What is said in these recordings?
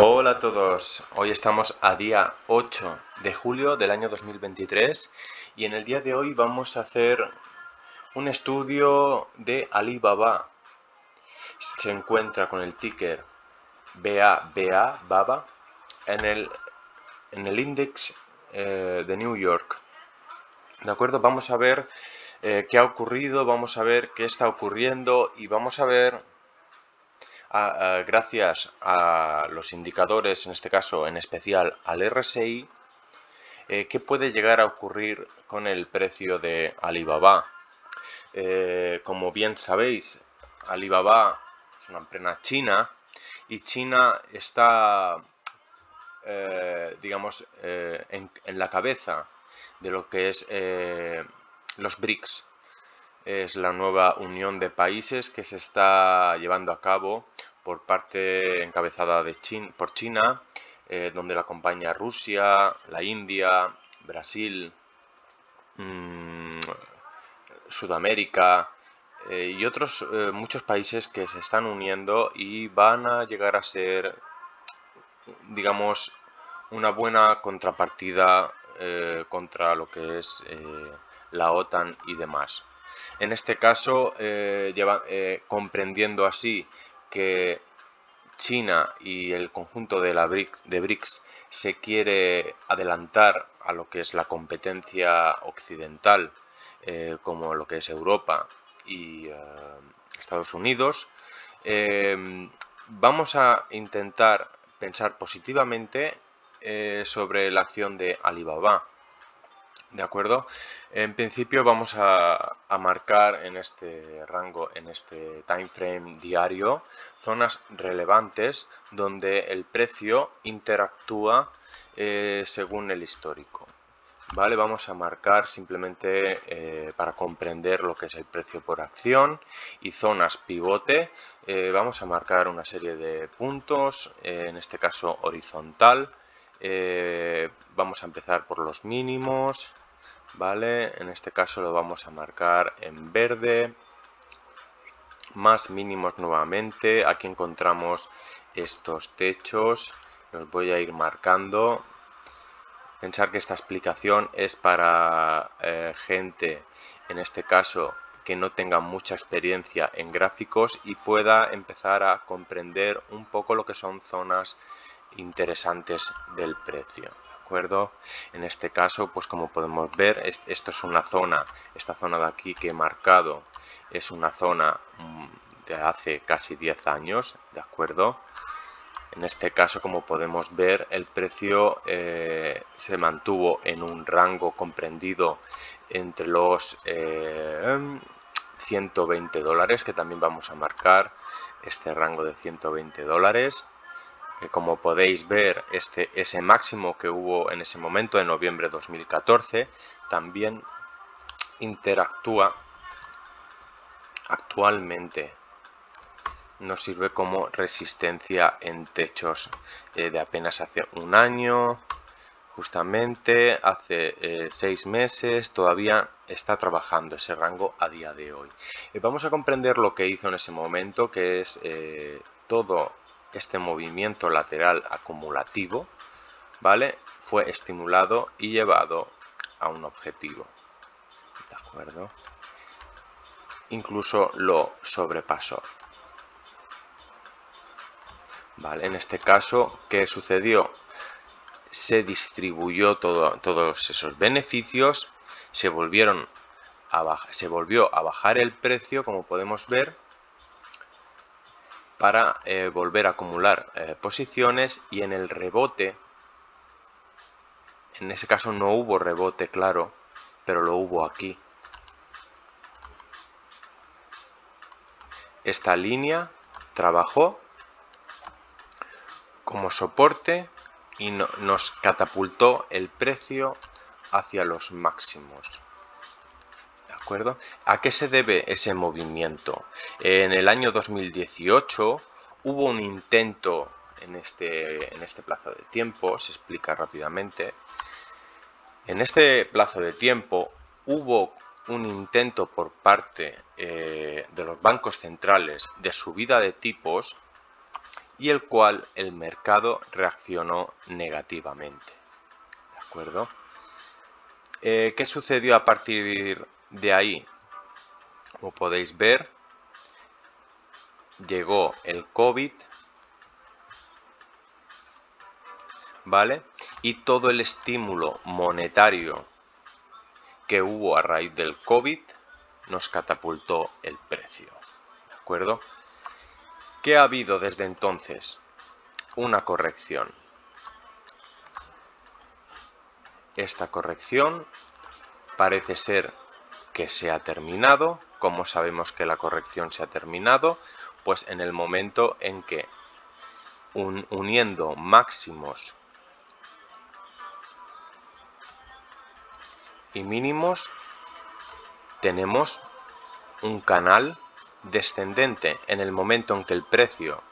Hola a todos, hoy estamos a día 8 de julio del año 2023 y en el día de hoy vamos a hacer un estudio de Alibaba. Se encuentra con el ticker BABA en el índice de New York. ¿De acuerdo? Vamos a ver qué ha ocurrido, vamos a ver qué está ocurriendo y vamos a ver gracias a los indicadores, en este caso en especial al RSI, ¿qué puede llegar a ocurrir con el precio de Alibaba? Como bien sabéis, Alibaba es una empresa china y China está, digamos, en la cabeza de lo que es los BRICS. Es la nueva unión de países que se está llevando a cabo por parte encabezada por China, donde la acompaña Rusia, la India, Brasil, Sudamérica y otros muchos países que se están uniendo y van a llegar a ser, digamos, una buena contrapartida contra lo que es la OTAN y demás. En este caso, comprendiendo así que China y el conjunto de BRICS se quiere adelantar a lo que es la competencia occidental, como lo que es Europa y Estados Unidos, vamos a intentar pensar positivamente sobre la acción de Alibaba. ¿De acuerdo? En principio vamos a marcar en este rango, en este time frame diario, zonas relevantes donde el precio interactúa según el histórico. ¿Vale? Vamos a marcar simplemente para comprender lo que es el precio por acción y zonas pivote. Vamos a marcar una serie de puntos, en este caso horizontal. Vamos a empezar por los mínimos. ¿Vale? En este caso lo vamos a marcar en verde, más mínimos nuevamente. Aquí encontramos estos techos, los voy a ir marcando. Pensar que esta explicación es para gente, en este caso, que no tenga mucha experiencia en gráficos y pueda empezar a comprender un poco lo que son zonas interesantes del precio. En este caso, pues como podemos ver, esto es una zona, esta zona de aquí que he marcado es una zona de hace casi 10 años, ¿de acuerdo? En este caso, como podemos ver, el precio se mantuvo en un rango comprendido entre los 120 dólares, que también vamos a marcar este rango de 120 dólares. Como podéis ver, ese máximo que hubo en ese momento, en noviembre de 2014, también interactúa actualmente. Nos sirve como resistencia en techos de apenas hace un año, justamente hace 6 meses, todavía está trabajando ese rango a día de hoy. Vamos a comprender lo que hizo en ese momento, que es todo este movimiento lateral acumulativo, ¿vale? Fue estimulado y llevado a un objetivo, ¿de acuerdo? Incluso lo sobrepasó. ¿Vale? En este caso, ¿qué sucedió? Se distribuyó todos esos beneficios, se volvió a bajar el precio, como podemos ver, para volver a acumular posiciones, y en el rebote, en ese caso no hubo rebote, claro, pero lo hubo aquí. Esta línea trabajó como soporte y nos catapultó el precio hacia los máximos. ¿De acuerdo? ¿A qué se debe ese movimiento? En el año 2018 hubo un intento en este plazo de tiempo, se explica rápidamente. En este plazo de tiempo hubo un intento por parte de los bancos centrales de subida de tipos, y el cual el mercado reaccionó negativamente. ¿De acuerdo? ¿Qué sucedió a partir de ahí? Como podéis ver, llegó el COVID, ¿vale? Y todo el estímulo monetario que hubo a raíz del COVID nos catapultó el precio, ¿de acuerdo? ¿Qué ha habido desde entonces? Una corrección. Esta corrección parece ser que se ha terminado. ¿Cómo sabemos que la corrección se ha terminado? Pues en el momento en que uniendo máximos y mínimos tenemos un canal descendente. En el momento en que el precio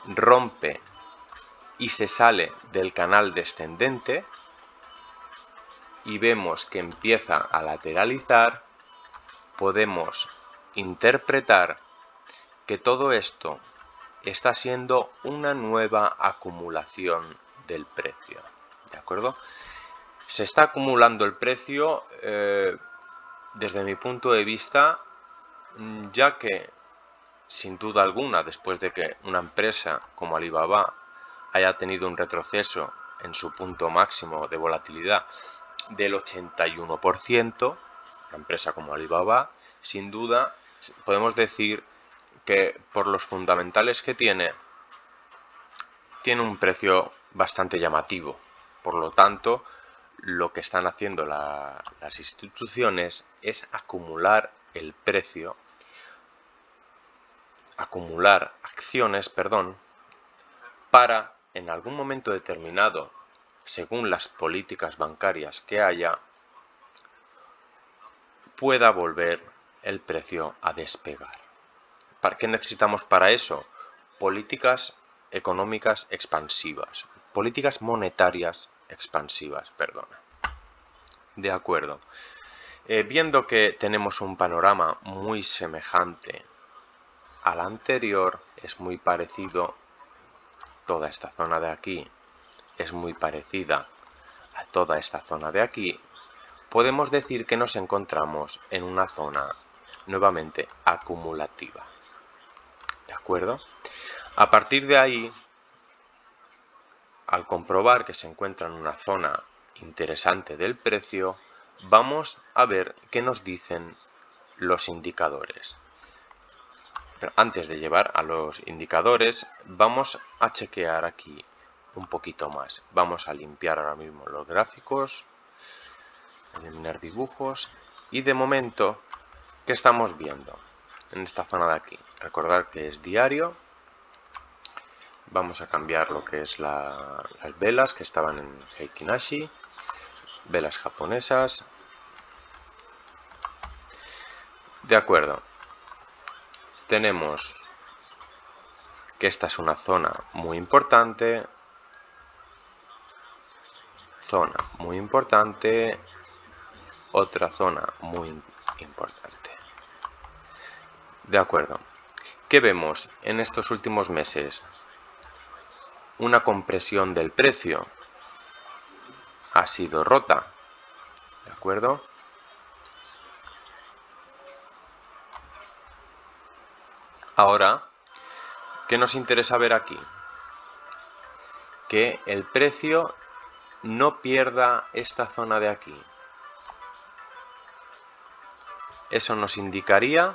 rompe y se sale del canal descendente y vemos que empieza a lateralizar, podemos interpretar que todo esto está siendo una nueva acumulación del precio, ¿de acuerdo? Se está acumulando el precio desde mi punto de vista, ya que sin duda alguna, después de que una empresa como Alibaba haya tenido un retroceso en su punto máximo de volatilidad del 81%, una empresa como Alibaba, sin duda podemos decir que por los fundamentales que tiene un precio bastante llamativo. Por lo tanto, lo que están haciendo las instituciones es acumular el precio, acumular acciones, para en algún momento determinado, según las políticas bancarias que haya, pueda volver el precio a despegar. ¿Para qué necesitamos para eso? Políticas económicas expansivas, políticas monetarias expansivas, perdona. De acuerdo. Viendo que tenemos un panorama muy semejante al anterior, es muy parecido, toda esta zona de aquí es muy parecida a toda esta zona de aquí, podemos decir que nos encontramos en una zona nuevamente acumulativa. ¿De acuerdo? A partir de ahí, al comprobar que se encuentra en una zona interesante del precio, vamos a ver qué nos dicen los indicadores. Pero antes de llevar a los indicadores, vamos a chequear aquí un poquito más. Vamos a limpiar ahora mismo los gráficos, eliminar dibujos, y de momento, ¿qué estamos viendo en esta zona de aquí? Recordad que es diario. Vamos a cambiar lo que es las velas que estaban en Heikin Ashi, velas japonesas. De acuerdo. Tenemos que esta es una zona muy importante, otra zona muy importante. De acuerdo. ¿Qué vemos en estos últimos meses? Una compresión del precio ha sido rota, ¿de acuerdo? Ahora, ¿qué nos interesa ver aquí? Que el precio no pierda esta zona de aquí. Eso nos indicaría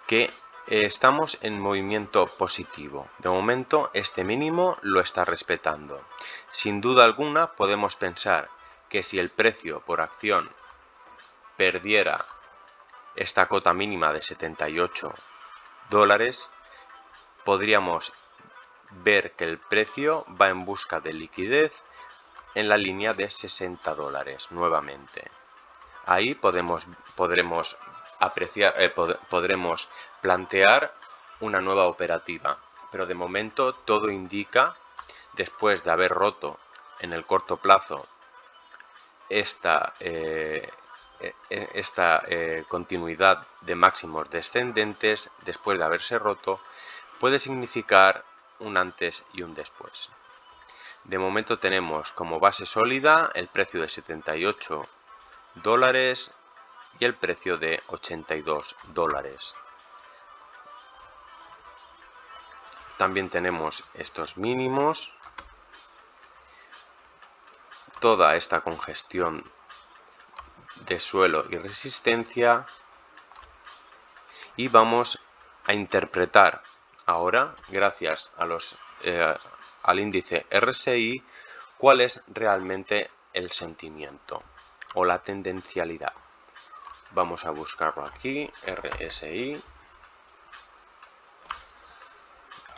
que estamos en movimiento positivo. De momento este mínimo lo está respetando. Sin duda alguna podemos pensar que si el precio por acción perdiera esta cota mínima de $78, podríamos ver que el precio va en busca de liquidez en la línea de $60 nuevamente. Ahí podremos plantear una nueva operativa, pero de momento todo indica, después de haber roto en el corto plazo esta esta continuidad de máximos descendentes después de haberse roto puede significar un antes y un después. De momento tenemos como base sólida el precio de $78 y el precio de $82. También tenemos estos mínimos, toda esta congestión de suelo y resistencia, y vamos a interpretar ahora, gracias a al índice RSI, cuál es realmente el sentimiento o la tendencialidad. Vamos a buscarlo aquí, RSI. De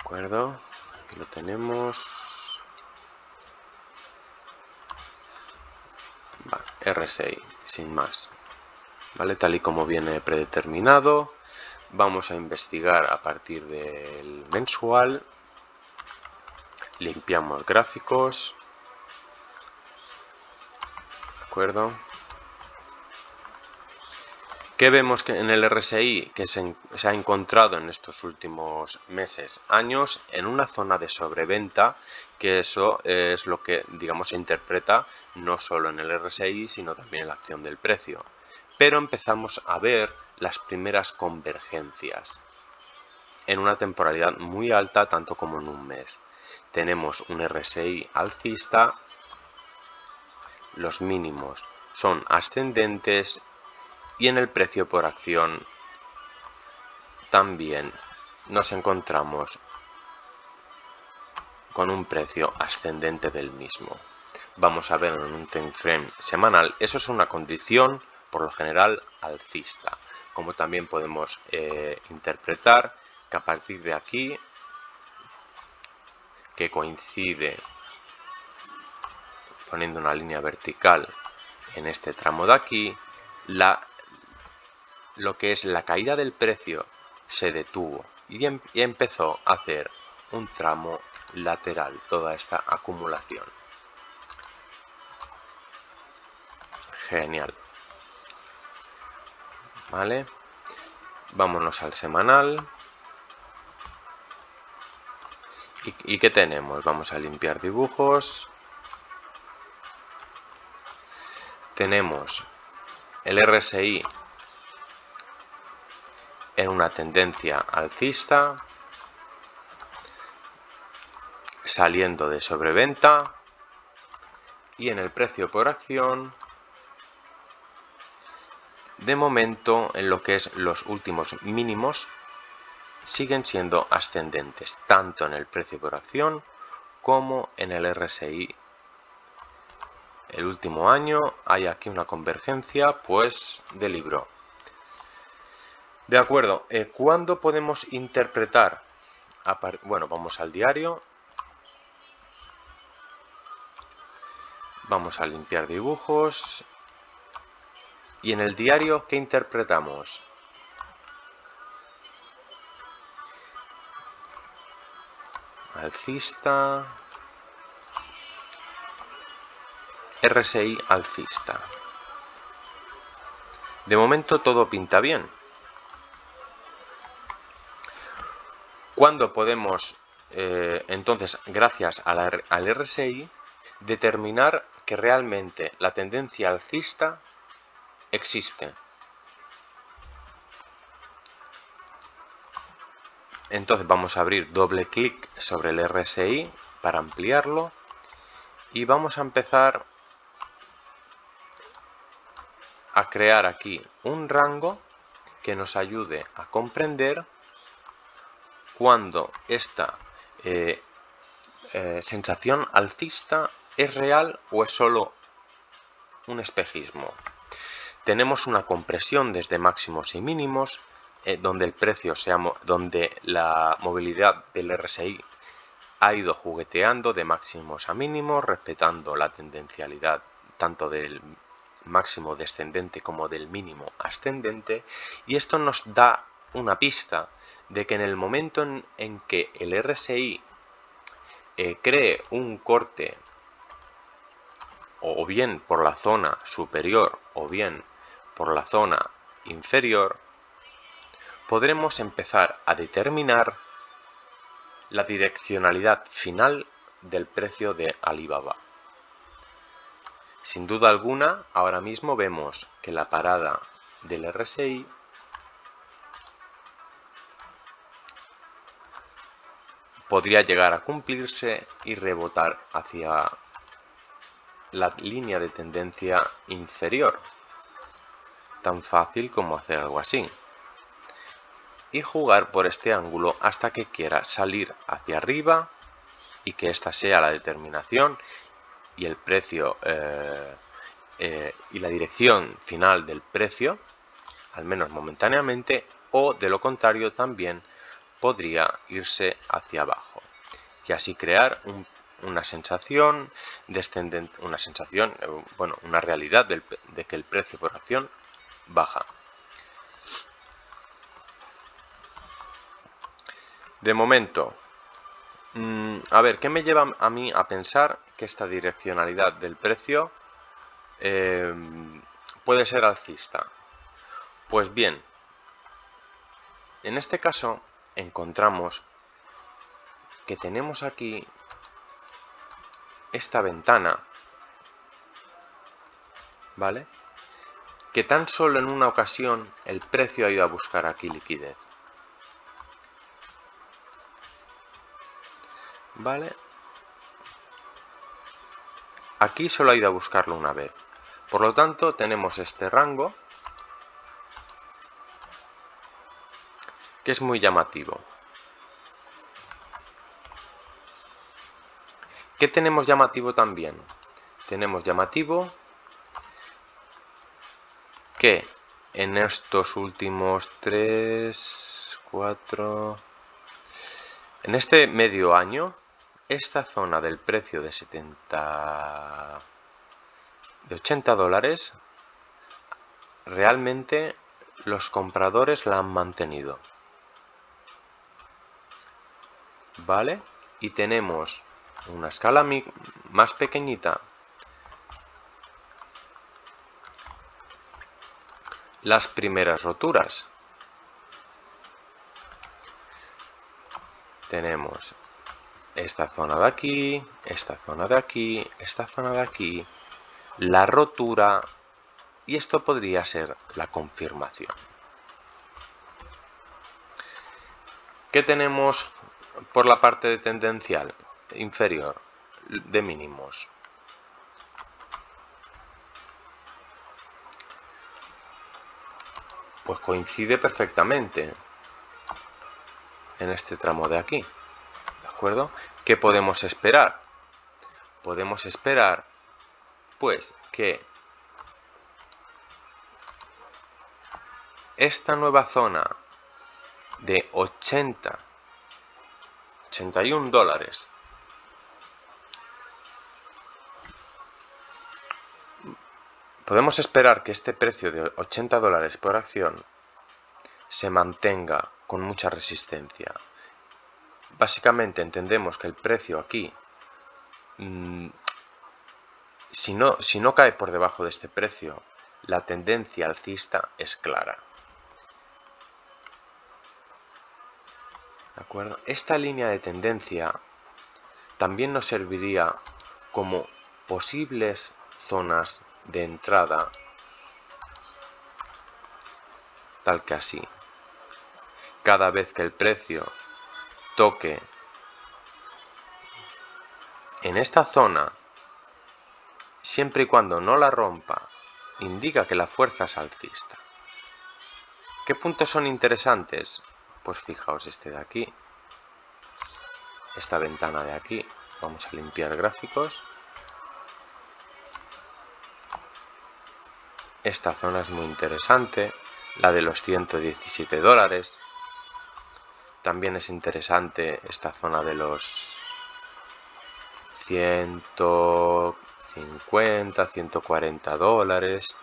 acuerdo, aquí lo tenemos. Vale, RSI, sin más. Vale, tal y como viene predeterminado. Vamos a investigar a partir del mensual. Limpiamos gráficos. De acuerdo. ¿Qué vemos que en el RSI? Que se ha encontrado en estos últimos meses, años, en una zona de sobreventa, que eso es lo que, digamos, se interpreta no solo en el RSI, sino también en la acción del precio. Pero empezamos a ver las primeras convergencias en una temporalidad muy alta, tanto como en un mes. Tenemos un RSI alcista, los mínimos son ascendentes, y en el precio por acción también nos encontramos con un precio ascendente del mismo. Vamos a ver en un time frame semanal. Eso es una condición por lo general alcista. Como también podemos interpretar que a partir de aquí, que coincide poniendo una línea vertical en este tramo de aquí, lo que es la caída del precio se detuvo y empezó a hacer un tramo lateral, toda esta acumulación. Genial. Vale, vámonos al semanal. ¿Y qué tenemos? Vamos a limpiar dibujos. Tenemos el RSI en una tendencia alcista, saliendo de sobreventa, y en el precio por acción, de momento, en lo que es los últimos mínimos, siguen siendo ascendentes, tanto en el precio por acción como en el RSI. El último año hay aquí una convergencia, pues, de libro. De acuerdo, ¿cuándo podemos interpretar? Bueno, vamos al diario. Vamos a limpiar dibujos. Y en el diario, ¿qué interpretamos? Alcista. RSI alcista. De momento todo pinta bien. ¿Cuándo podemos, entonces, gracias al RSI, determinar que realmente la tendencia alcista existe? Entonces vamos a abrir doble clic sobre el RSI para ampliarlo y vamos a empezar a crear aquí un rango que nos ayude a comprender cuando esta sensación alcista es real o es solo un espejismo. Tenemos una compresión desde máximos y mínimos, donde el precio donde la movilidad del RSI ha ido jugueteando de máximos a mínimos, respetando la tendencialidad tanto del máximo descendente como del mínimo ascendente, y esto nos da una pista de que en el momento en que el RSI cree un corte o bien por la zona superior o bien por la zona inferior, podremos empezar a determinar la direccionalidad final del precio de Alibaba. Sin duda alguna, ahora mismo vemos que la parada del RSI podría llegar a cumplirse y rebotar hacia la línea de tendencia inferior. Tan fácil como hacer algo así. Y jugar por este ángulo hasta que quiera salir hacia arriba y que esta sea la determinación y el precio y la dirección final del precio, al menos momentáneamente, o de lo contrario también podría irse hacia abajo y así crear una sensación descendente, una realidad de que el precio por acción baja. De momento, a ver, ¿qué me lleva a mí a pensar que esta direccionalidad del precio puede ser alcista? Pues bien, en este caso encontramos que tenemos aquí esta ventana, ¿vale? Que tan solo en una ocasión el precio ha ido a buscar aquí liquidez. ¿Vale? Aquí solo ha ido a buscarlo una vez. Por lo tanto, tenemos este rango que es muy llamativo. ¿Qué tenemos llamativo también? Tenemos llamativo que en estos últimos 3, 4... En este medio año, esta zona del precio de 80 dólares, realmente los compradores la han mantenido. ¿Vale? Y tenemos una escala más pequeñita. Las primeras roturas. Tenemos esta zona de aquí, esta zona de aquí, esta zona de aquí, la rotura, y esto podría ser la confirmación. ¿Qué tenemos por la parte de tendencial inferior de mínimos? Pues coincide perfectamente en este tramo de aquí, ¿de acuerdo? ¿Qué podemos esperar? Podemos esperar, pues, que esta nueva zona de 81 dólares podemos esperar que este precio de 80 dólares por acción se mantenga con mucha resistencia. Básicamente entendemos que el precio aquí, si no cae por debajo de este precio, la tendencia alcista es clara. ¿De acuerdo? Esta línea de tendencia también nos serviría como posibles zonas de entrada, tal que así. Cada vez que el precio toque en esta zona, siempre y cuando no la rompa, indica que la fuerza es alcista. ¿Qué puntos son interesantes? Pues fijaos este de aquí, esta ventana de aquí. Vamos a limpiar gráficos. Esta zona es muy interesante, la de los 117 dólares. También es interesante esta zona de los 150, 140 dólares.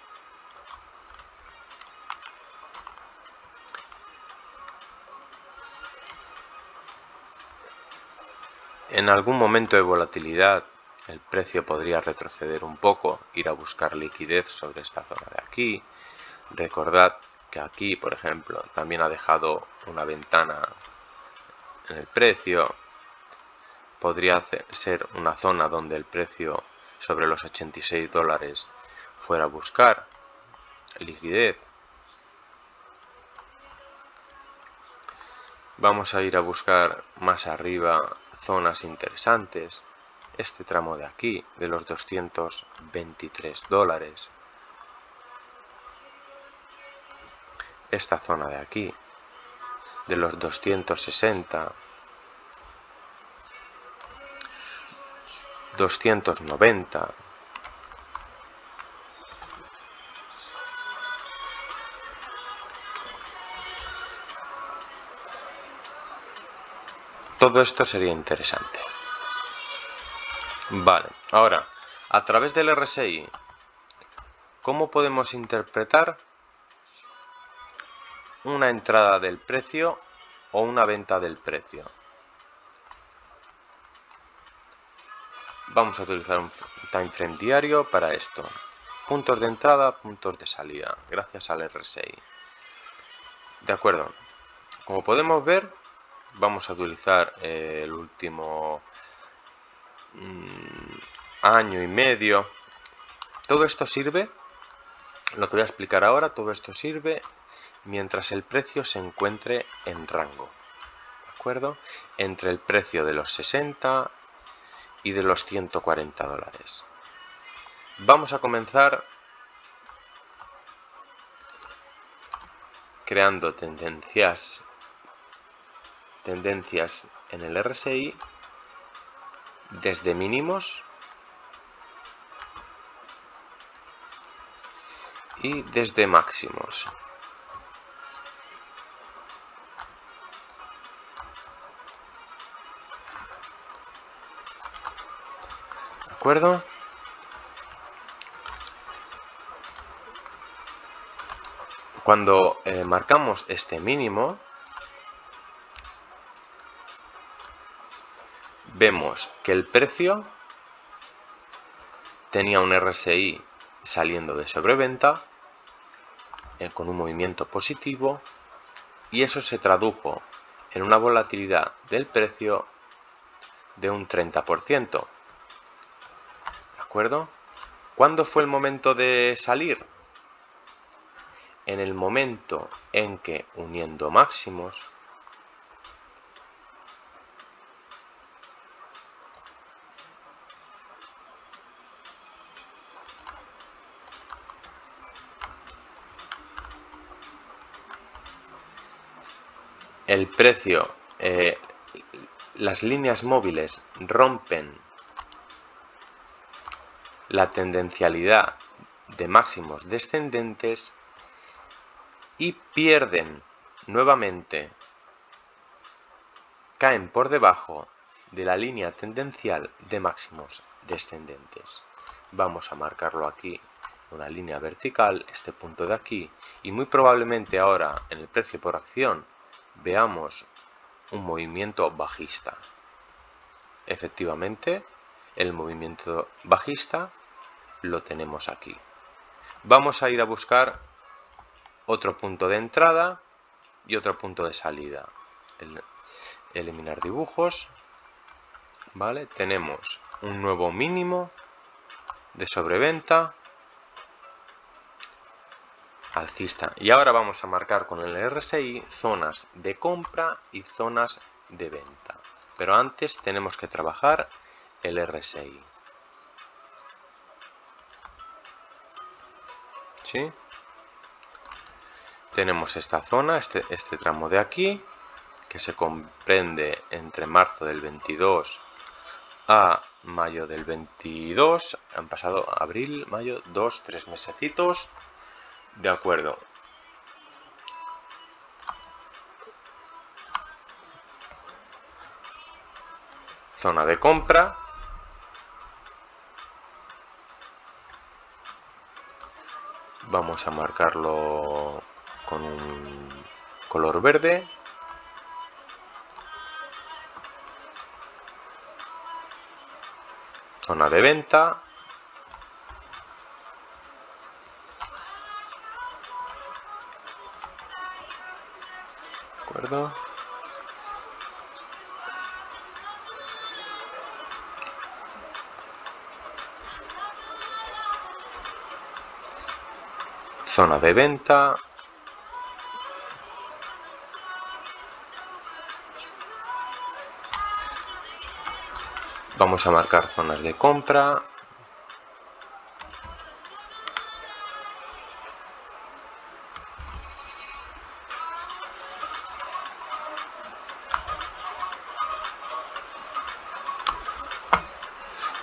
En algún momento de volatilidad el precio podría retroceder un poco, ir a buscar liquidez sobre esta zona de aquí. Recordad que aquí, por ejemplo, también ha dejado una ventana en el precio. Podría ser una zona donde el precio sobre los 86 dólares fuera a buscar liquidez. Vamos a ir a buscar más arriba zonas interesantes. Este tramo de aquí, de los 223 dólares. Esta zona de aquí, de los 260, 290. Todo esto sería interesante. Vale, ahora, a través del RSI, ¿cómo podemos interpretar una entrada del precio o una venta del precio? Vamos a utilizar un time frame diario para esto. Puntos de entrada, puntos de salida, gracias al RSI. De acuerdo. Como podemos ver, vamos a utilizar el último año y medio. Todo esto sirve, lo que voy a explicar ahora, todo esto sirve mientras el precio se encuentre en rango. ¿De acuerdo? Entre el precio de los 60 y de los 140 dólares. Vamos a comenzar creando tendencias en el RSI desde mínimos y desde máximos. ¿De acuerdo? Cuando marcamos este mínimo, vemos que el precio tenía un RSI saliendo de sobreventa con un movimiento positivo, y eso se tradujo en una volatilidad del precio de un 30%. ¿De acuerdo? ¿Cuándo fue el momento de salir? En el momento en que, uniendo máximos, el precio, las líneas móviles rompen la tendencialidad de máximos descendentes y pierden nuevamente, caen por debajo de la línea tendencial de máximos descendentes. Vamos a marcarlo aquí, una línea vertical, este punto de aquí, y muy probablemente ahora en el precio por acción veamos un movimiento bajista. Efectivamente, el movimiento bajista lo tenemos aquí. Vamos a ir a buscar otro punto de entrada y otro punto de salida. Eliminar dibujos. Vale, tenemos un nuevo mínimo de sobreventa alcista. Y ahora vamos a marcar con el RSI zonas de compra y zonas de venta. Pero antes tenemos que trabajar el RSI. ¿Sí? Tenemos esta zona, este tramo de aquí, que se comprende entre marzo del 22 a mayo del 22. Han pasado abril, mayo, 2-3 mesecitos. De acuerdo. Zona de compra. Vamos a marcarlo con un color verde. Zona de venta. acuerdo? Zona de venta. Vamos a marcar zonas de compra.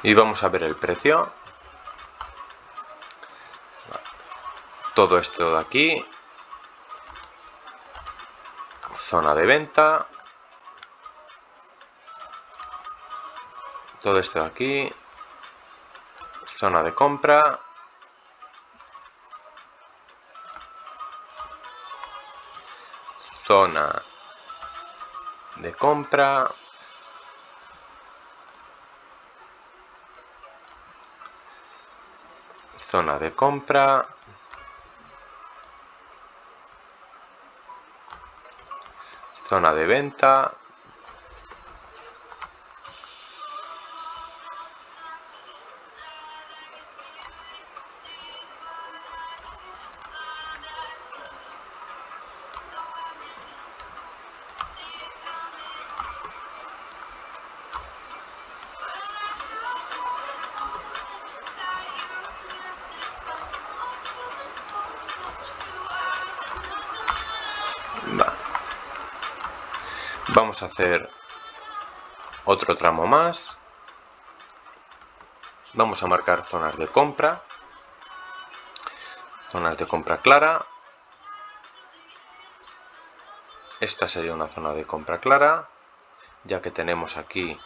Y vamos a ver el precio. Todo esto de aquí. Zona de venta. Todo esto de aquí. Zona de compra. Zona de compra. Zona de compra. Zona de venta. Vamos a hacer otro tramo más. Vamos a marcar zonas de compra. Zonas de compra clara. Esta sería una zona de compra clara, ya que tenemos aquí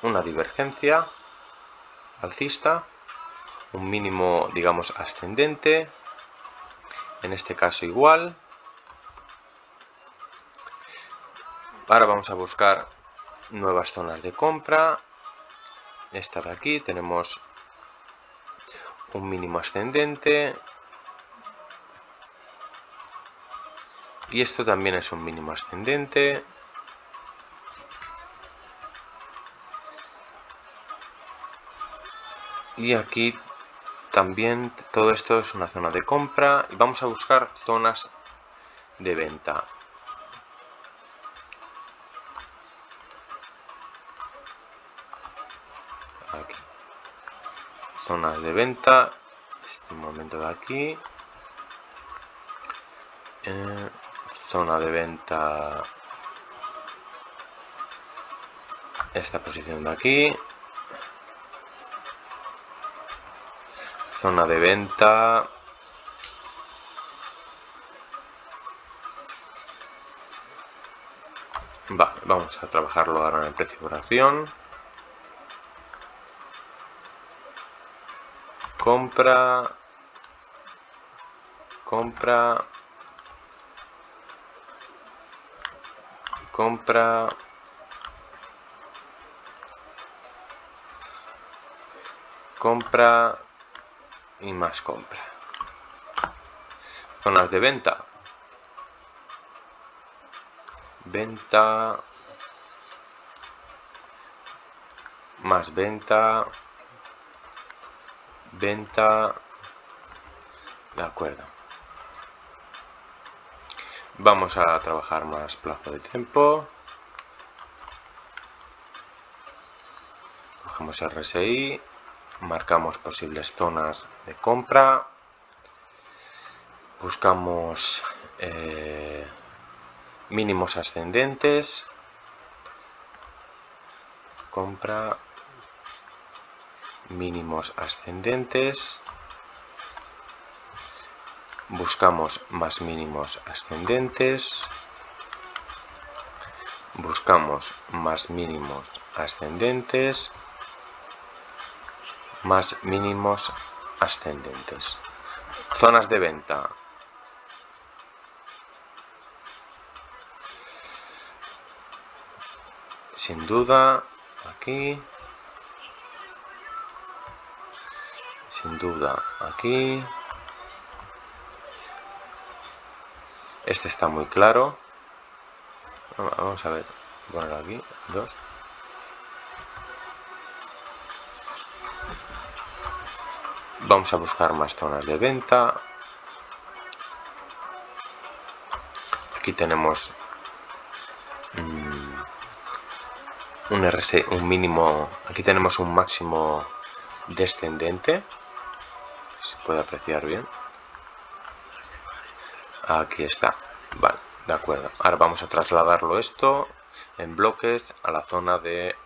una divergencia alcista, un mínimo, digamos, ascendente. En este caso igual. Ahora vamos a buscar nuevas zonas de compra. Esta de aquí tenemos un mínimo ascendente. Y esto también es un mínimo ascendente. Y aquí también todo esto es una zona de compra. Y vamos a buscar zonas de venta. Aquí. Zonas de venta. Este momento de aquí. Zona de venta. Esta posición de aquí. Zona de venta. Vale, vamos a trabajarlo ahora en el precio por acción. Compra. Compra. Compra. Compra. Y más compra. Zonas de venta. Venta. Más venta. Venta. De acuerdo. Vamos a trabajar más plazo de tiempo. Cogemos RSI. Marcamos posibles zonas de compra. Buscamos mínimos ascendentes. Compra. Mínimos ascendentes. Buscamos más mínimos ascendentes. Buscamos más mínimos ascendentes. Más mínimos ascendentes. Zonas de venta. Sin duda, aquí. Sin duda, aquí. Este está muy claro. Vamos a ver, poner aquí 2. Vamos a buscar más zonas de venta. Aquí tenemos un RSI, un mínimo. Aquí tenemos un máximo descendente. Se puede apreciar bien. Aquí está. Vale, de acuerdo. Ahora vamos a trasladarlo esto en bloques a la zona de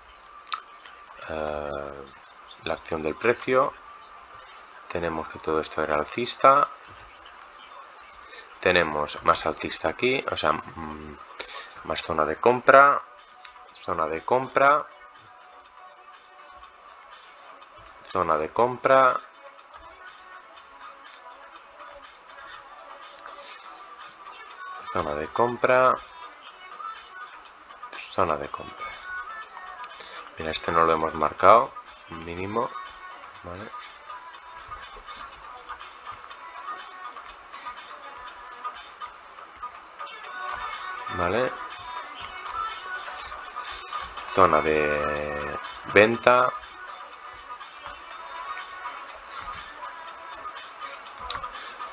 la acción del precio. Tenemos que todo esto era alcista. Tenemos más alcista aquí, o sea, más zona de compra, zona de compra, zona de compra, zona de compra, zona de compra. Mira, este no lo hemos marcado, mínimo, ¿vale? Vale, zona de venta,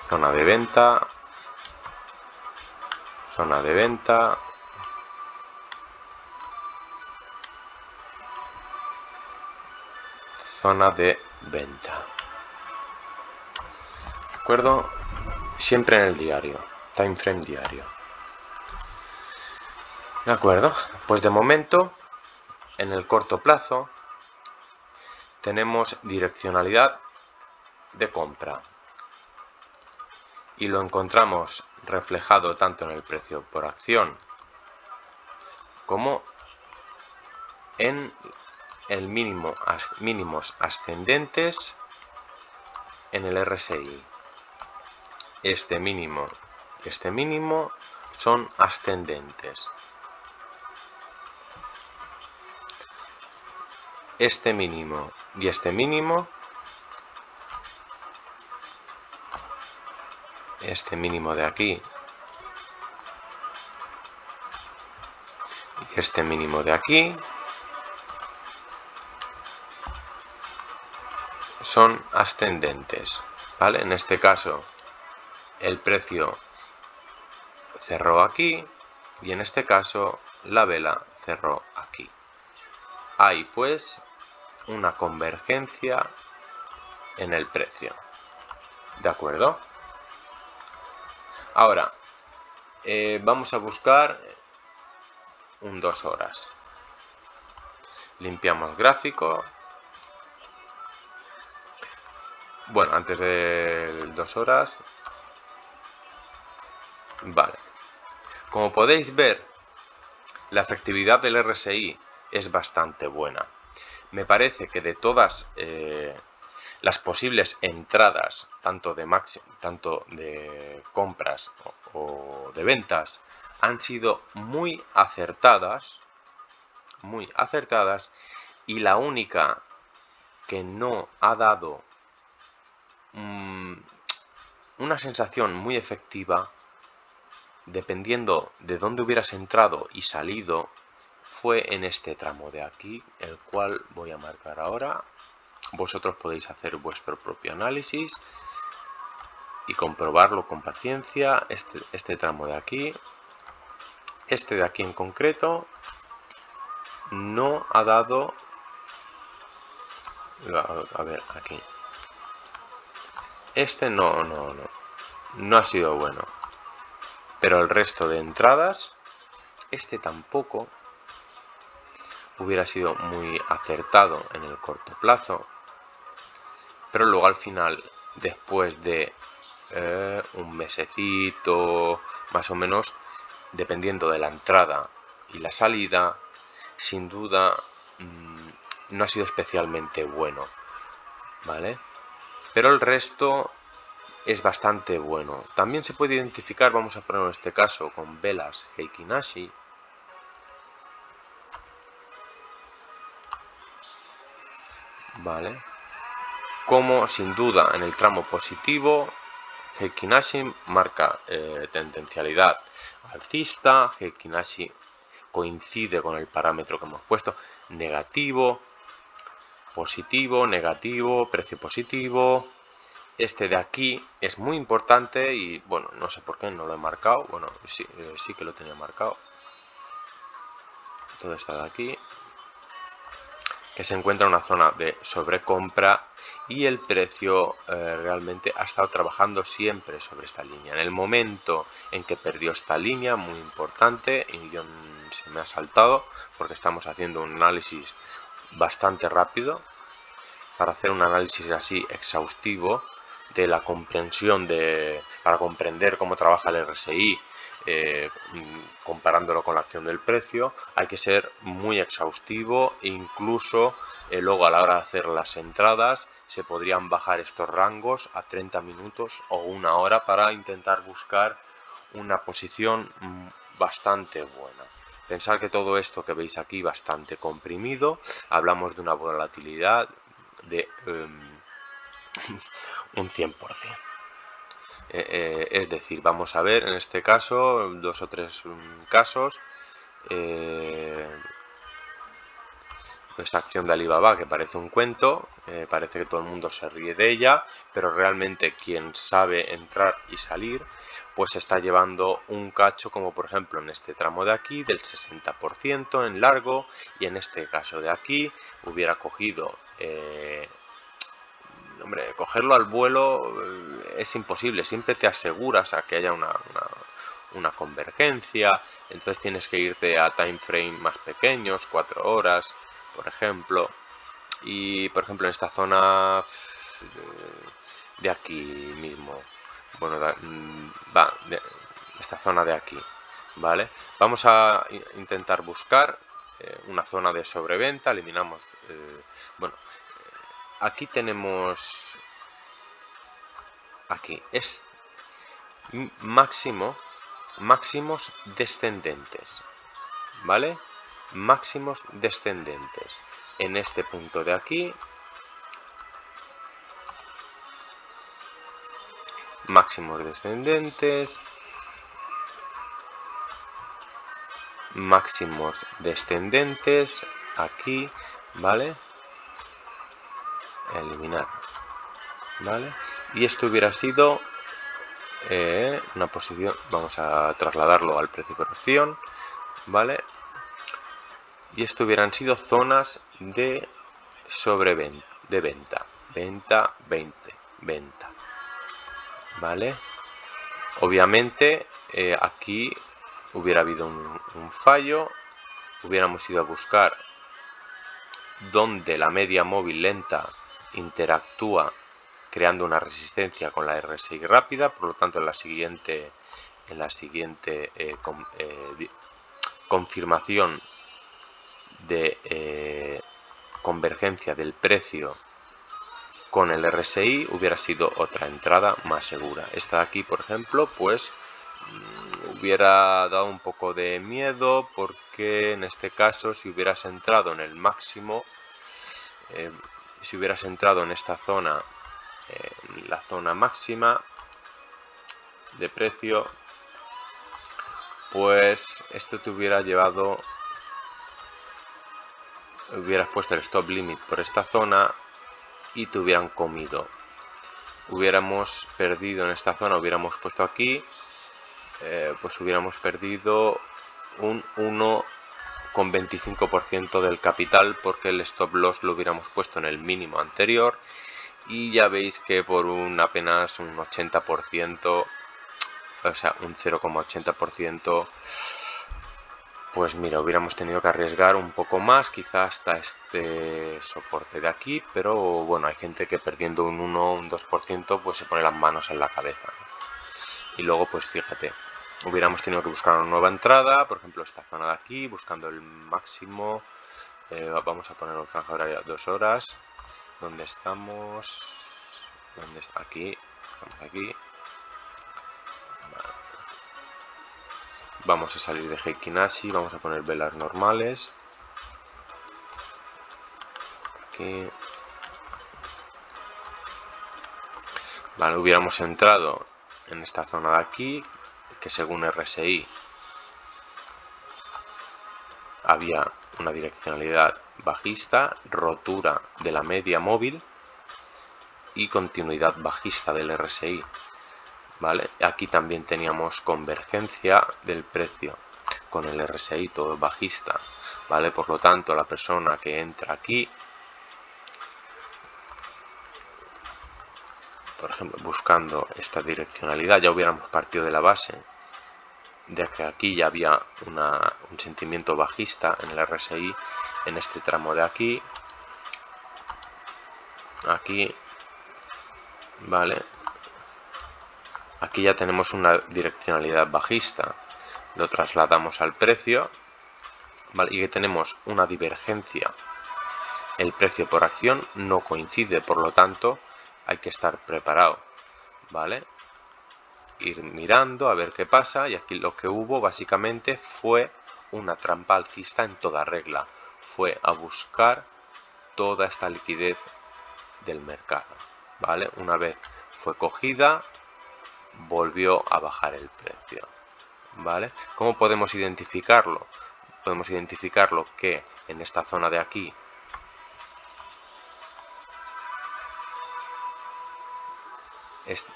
zona de venta, zona de venta, zona de venta. ¿De acuerdo? Siempre en el diario, time frame diario. De acuerdo, pues de momento en el corto plazo tenemos direccionalidad de compra y lo encontramos reflejado tanto en el precio por acción como en el mínimos ascendentes en el RSI. Este mínimo y este mínimo son ascendentes. Este mínimo y este mínimo, este mínimo de aquí y este mínimo de aquí son ascendentes, ¿vale? En este caso el precio cerró aquí y en este caso la vela cerró aquí. Hay pues una convergencia en el precio. ¿De acuerdo? Ahora vamos a buscar un 2 horas. Limpiamos gráfico. Bueno, antes del 2 horas. Vale. Como podéis ver, la efectividad del RSI es bastante buena. Me parece que de todas las posibles entradas, tanto de compras o de ventas, han sido muy acertadas, y la única que no ha dado una sensación muy efectiva, dependiendo de dónde hubieras entrado y salido, fue en este tramo de aquí, el cual voy a marcar ahora. Vosotros podéis hacer vuestro propio análisis y comprobarlo con paciencia. Este tramo de aquí, este de aquí en concreto, no ha dado, a ver, aquí, este no ha sido bueno, pero el resto de entradas, este tampoco hubiera sido muy acertado en el corto plazo, pero luego al final, después de un mesecito más o menos, dependiendo de la entrada y la salida, sin duda no ha sido especialmente bueno, ¿vale? Pero el resto es bastante bueno. También se puede identificar, vamos a poner en este caso con velas Heikin Ashi, ¿vale? Como sin duda en el tramo positivo Heikin Ashi marca tendencialidad alcista, Heikin Ashi coincide con el parámetro que hemos puesto. Negativo, positivo, negativo, precio positivo. Este de aquí es muy importante y bueno, no sé por qué no lo he marcado. Bueno, sí, sí que lo tenía marcado. Todo está de aquí. Que se encuentra en una zona de sobrecompra y el precio realmente ha estado trabajando siempre sobre esta línea. En el momento en que perdió esta línea, muy importante, y yo se me ha saltado porque estamos haciendo un análisis bastante rápido para hacer un análisis así exhaustivo de la comprensión para comprender cómo trabaja el RSI, comparándolo con la acción del precio, hay que ser muy exhaustivo e incluso luego a la hora de hacer las entradas se podrían bajar estos rangos a 30 minutos o una hora para intentar buscar una posición bastante buena. Pensar que todo esto que veis aquí bastante comprimido, hablamos de una volatilidad de un 100%. Es decir, vamos a ver en este caso, 2 o 3 casos, esta acción de Alibaba que parece un cuento, parece que todo el mundo se ríe de ella, pero realmente quien sabe entrar y salir, pues está llevando un cacho, como por ejemplo en este tramo de aquí, del 60% en largo, y en este caso de aquí hubiera cogido... hombre, cogerlo al vuelo es imposible, siempre te aseguras a que haya una convergencia, entonces tienes que irte a time frame más pequeños, 4 horas, por ejemplo, y por ejemplo en esta zona de aquí mismo, bueno, esta zona de aquí, ¿vale? Vamos a intentar buscar una zona de sobreventa, eliminamos, bueno, aquí tenemos, aquí es máximos descendentes, ¿vale? Máximos descendentes en este punto de aquí, máximos descendentes, máximos descendentes aquí, ¿vale? Eliminar, ¿vale? Y esto hubiera sido una posición, vamos a trasladarlo al precio por opción, ¿vale? Y esto hubieran sido zonas de sobreventa, de venta, 20, venta, ¿vale? Obviamente aquí hubiera habido un fallo, hubiéramos ido a buscar donde la media móvil lenta interactúa creando una resistencia con la RSI rápida, por lo tanto en la siguiente confirmación de convergencia del precio con el RSI hubiera sido otra entrada más segura. Esta de aquí, por ejemplo, pues hubiera dado un poco de miedo porque en este caso si hubieras entrado en el máximo, si hubieras entrado en esta zona, la zona máxima de precio, pues esto te hubiera llevado, hubieras puesto el stop limit por esta zona y te hubieran comido. Hubiéramos perdido en esta zona, hubiéramos puesto aquí, pues hubiéramos perdido un 1,25% del capital porque el stop loss lo hubiéramos puesto en el mínimo anterior y ya veis que por apenas un 80%, o sea, un 0,80%, pues mira, hubiéramos tenido que arriesgar un poco más, quizá hasta este soporte de aquí, pero bueno, hay gente que perdiendo un 1 un 2% pues se pone las manos en la cabeza. Y luego pues fíjate, hubiéramos tenido que buscar una nueva entrada, por ejemplo esta zona de aquí, buscando el máximo, vamos a poner un franja horaria 2 horas, ¿dónde estamos? ¿Dónde está? Aquí, estamos aquí. Vale. Vamos a salir de Heikin Ashi, vamos a poner velas normales. Aquí. Vale, hubiéramos entrado en esta zona de aquí, que según RSI había una direccionalidad bajista, rotura de la media móvil y continuidad bajista del RSI, ¿vale? Aquí también teníamos convergencia del precio con el RSI, todo bajista, ¿vale? Por lo tanto, la persona que entra aquí, por ejemplo, buscando esta direccionalidad, ya hubiéramos partido de la base de que aquí ya había un sentimiento bajista en el RSI en este tramo de aquí, ¿vale? Aquí ya tenemos una direccionalidad bajista, lo trasladamos al precio, ¿vale? Y que tenemos una divergencia, el precio por acción no coincide, por lo tanto hay que estar preparado, ¿vale? Ir mirando a ver qué pasa, y aquí lo que hubo básicamente fue una trampa alcista en toda regla, fue a buscar toda esta liquidez del mercado, ¿vale? Una vez fue cogida, volvió a bajar el precio, ¿vale? ¿Cómo podemos identificarlo? Podemos identificarlo que en esta zona de aquí,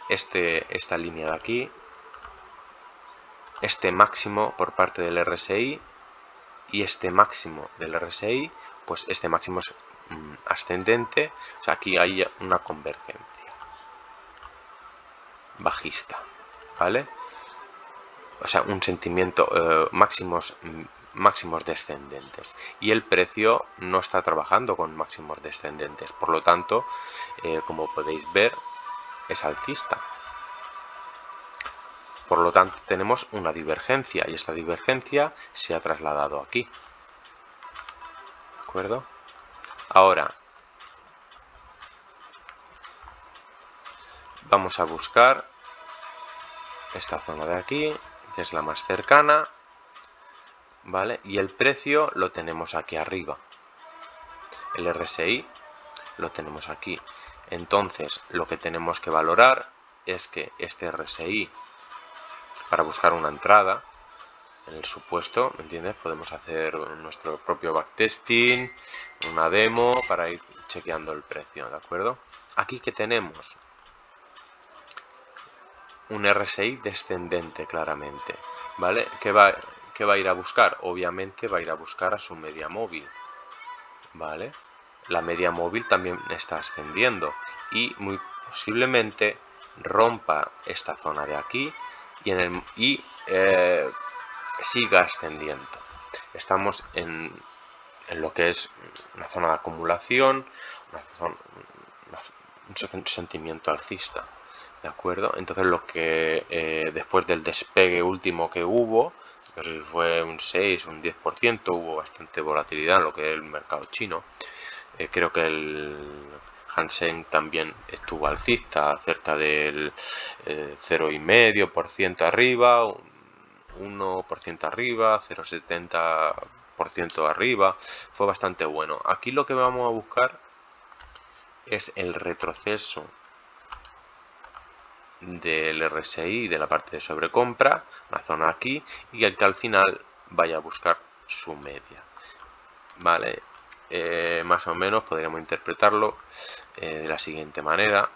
esta línea de aquí, este máximo por parte del RSI y este máximo del RSI, pues este máximo es ascendente, o sea, aquí hay una convergencia bajista, ¿vale? O sea, un sentimiento máximos descendentes, y el precio no está trabajando con máximos descendentes, por lo tanto, como podéis ver, es alcista. Por lo tanto, tenemos una divergencia, y esta divergencia se ha trasladado aquí, ¿de acuerdo? Ahora vamos a buscar esta zona de aquí, que es la más cercana, ¿vale? Y el precio lo tenemos aquí arriba, el RSI lo tenemos aquí. Entonces, lo que tenemos que valorar es que este RSI, para buscar una entrada, en el supuesto, ¿me entiendes? Podemos hacer nuestro propio backtesting, una demo para ir chequeando el precio, ¿de acuerdo? Aquí que tenemos un RSI descendente claramente, ¿vale? ¿Qué va a ir a buscar? Obviamente va a ir a buscar a su media móvil, ¿vale? La media móvil también está ascendiendo y muy posiblemente rompa esta zona de aquí y siga ascendiendo. Estamos en lo que es una zona de acumulación, un sentimiento alcista, ¿de acuerdo? Entonces lo que después del despegue último que hubo, no sé si fue un 6, un 10%, hubo bastante volatilidad en lo que es el mercado chino. Creo que el Hang también estuvo alcista, cerca del 0,5% arriba, 1% arriba, 0,70% arriba, fue bastante bueno. Aquí lo que vamos a buscar es el retroceso del RSI de la parte de sobrecompra, la zona aquí, y el que al final vaya a buscar su media, ¿vale? Más o menos podríamos interpretarlo de la siguiente manera.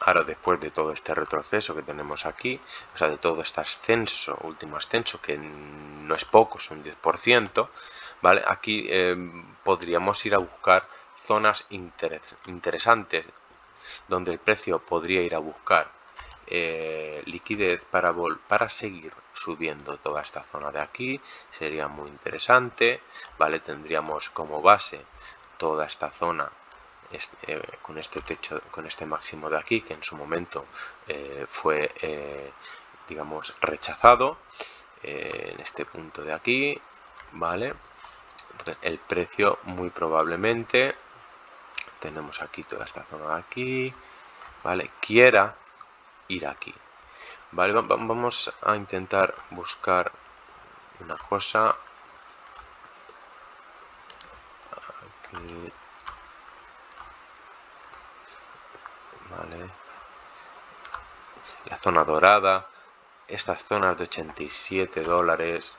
Ahora, después de todo este retroceso que tenemos aquí, o sea, de todo este ascenso, último ascenso, que no es poco, es un 10%, ¿vale? Aquí podríamos ir a buscar zonas interesantes donde el precio podría ir a buscar liquidez para seguir subiendo toda esta zona de aquí. Sería muy interesante, ¿vale? Tendríamos como base toda esta zona con este techo, con este máximo de aquí, que en su momento fue digamos rechazado en este punto de aquí, ¿vale? Entonces el precio muy probablemente, tenemos aquí toda esta zona de aquí, ¿vale? Quiera ir aquí, ¿vale? Vamos a intentar buscar una cosa aquí, ¿vale? La zona dorada, estas zonas de 87 dólares,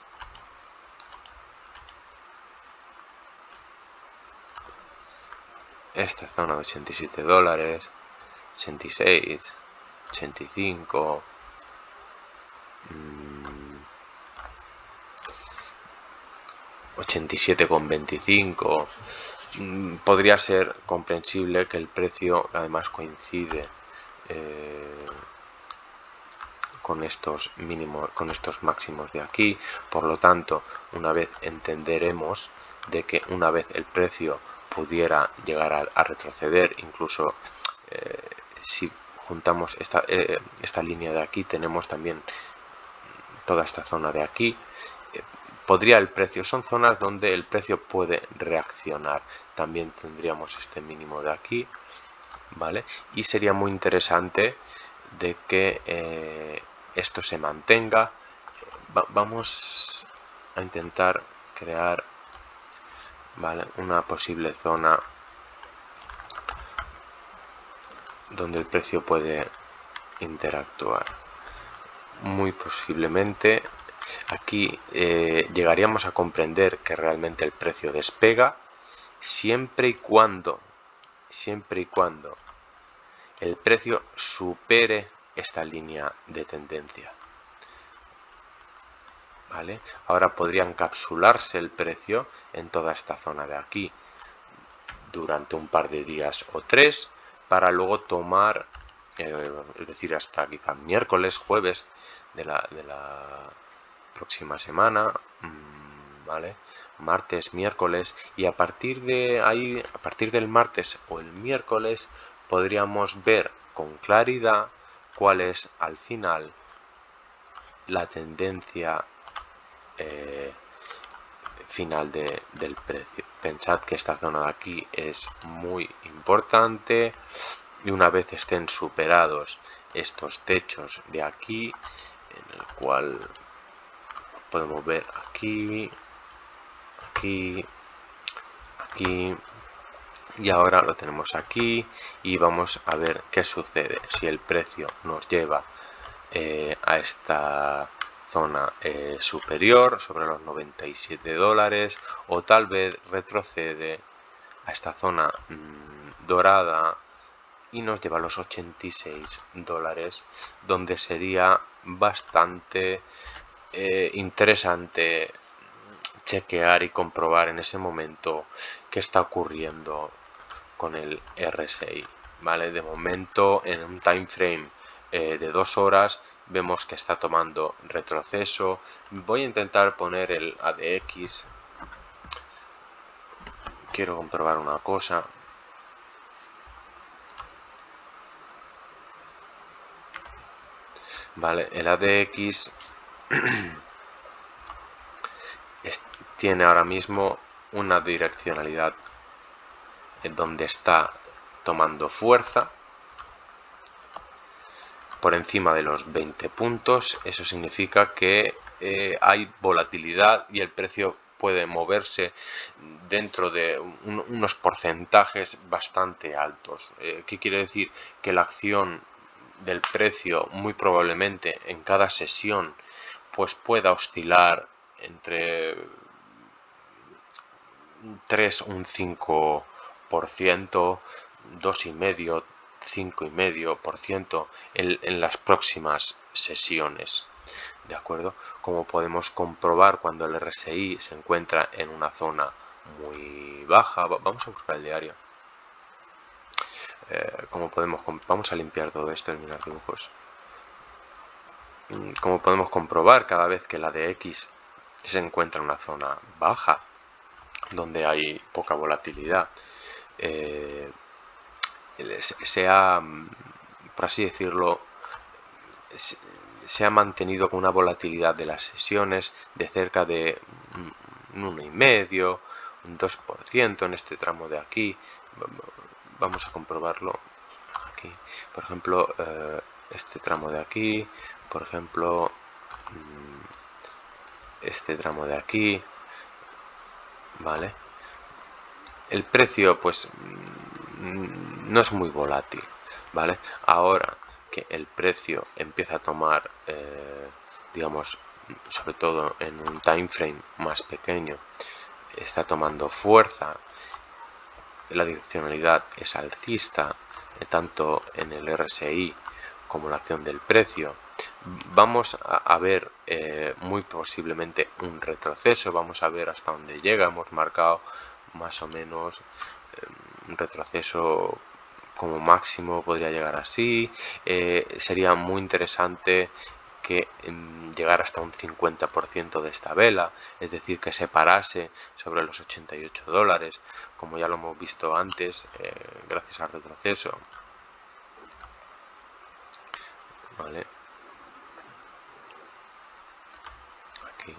esta zona de 87 dólares, 86, 85, 87,25. Podría ser comprensible que el precio además coincide con estos mínimos, con estos máximos de aquí. Por lo tanto, una vez entenderemos de que una vez el precio pudiera llegar a retroceder, incluso si juntamos esta línea de aquí, tenemos también toda esta zona de aquí. Podría el precio, son zonas donde el precio puede reaccionar. También tendríamos este mínimo de aquí, ¿vale? Y sería muy interesante de que esto se mantenga. Vamos a intentar crear, ¿vale?, una posible zona donde el precio puede interactuar. Muy posiblemente aquí llegaríamos a comprender que realmente el precio despega siempre y cuando el precio supere esta línea de tendencia, ¿vale? Ahora podría encapsularse el precio en toda esta zona de aquí durante un par de días o 3 para luego tomar, es decir, hasta quizá miércoles, jueves de la próxima semana, ¿vale? Martes, miércoles, y a partir de ahí, a partir del martes o el miércoles, podríamos ver con claridad cuál es al final la tendencia final del precio. Pensad que esta zona de aquí es muy importante y una vez estén superados estos techos de aquí, en el cual podemos ver aquí, aquí, aquí, y ahora lo tenemos aquí, y vamos a ver qué sucede si el precio nos lleva a esta zona superior sobre los 97 dólares, o tal vez retrocede a esta zona dorada y nos lleva a los 86 dólares, donde sería bastante interesante chequear y comprobar en ese momento qué está ocurriendo con el RSI, ¿vale? De momento, en un time frame de 2 horas vemos que está tomando retroceso. Voy a intentar poner el ADX. Quiero comprobar una cosa. Vale, el ADX tiene ahora mismo una direccionalidad en donde está tomando fuerza por encima de los 20 puntos. Eso significa que hay volatilidad y el precio puede moverse dentro de unos porcentajes bastante altos. ¿Qué quiere decir? Que la acción del precio muy probablemente en cada sesión pues pueda oscilar entre 3, un 5%, 2,5%, 5,5% en las próximas sesiones, ¿de acuerdo? Como podemos comprobar cuando el RSI se encuentra en una zona muy baja, vamos a buscar el diario. Vamos a limpiar todo esto, eliminar dibujos. Como podemos comprobar, cada vez que la DX se encuentra en una zona baja, donde hay poca volatilidad, por así decirlo, se ha mantenido con una volatilidad de las sesiones de cerca de un 1,5%, un 2% en este tramo de aquí. Vamos a comprobarlo aquí. Por ejemplo, este tramo de aquí, por ejemplo, este tramo de aquí, ¿vale? El precio pues no es muy volátil, ¿vale? Ahora que el precio empieza a tomar, digamos, sobre todo en un time frame más pequeño, está tomando fuerza la direccionalidad es alcista, tanto en el RSI como la acción del precio, vamos a ver muy posiblemente un retroceso. Vamos a ver hasta dónde llega. Hemos marcado más o menos un retroceso como máximo, podría llegar así. Sería muy interesante que llegara hasta un 50% de esta vela, es decir, que se parase sobre los 88 dólares, como ya lo hemos visto antes, gracias al retroceso. Vale. Aquí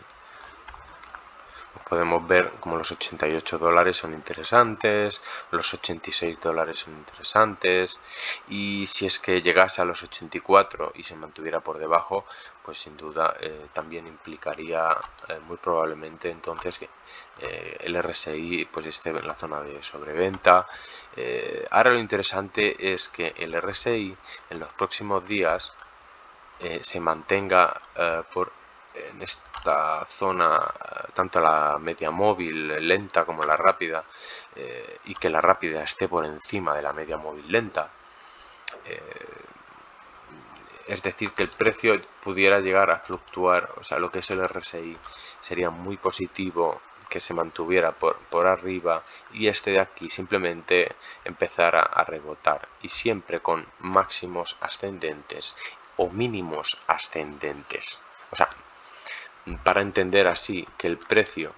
podemos ver como los 88 dólares son interesantes, los 86 dólares son interesantes, y si es que llegase a los 84 y se mantuviera por debajo, pues sin duda también implicaría muy probablemente entonces que el RSI pues esté en la zona de sobreventa. Ahora lo interesante es que el RSI en los próximos días se mantenga en esta zona, tanto la media móvil lenta como la rápida, y que la rápida esté por encima de la media móvil lenta. Es decir, que el precio pudiera llegar a fluctuar, o sea, lo que es el RSI sería muy positivo que se mantuviera por arriba y este de aquí simplemente empezara a rebotar, y siempre con máximos ascendentes o mínimos ascendentes. O sea, para entender así que el precio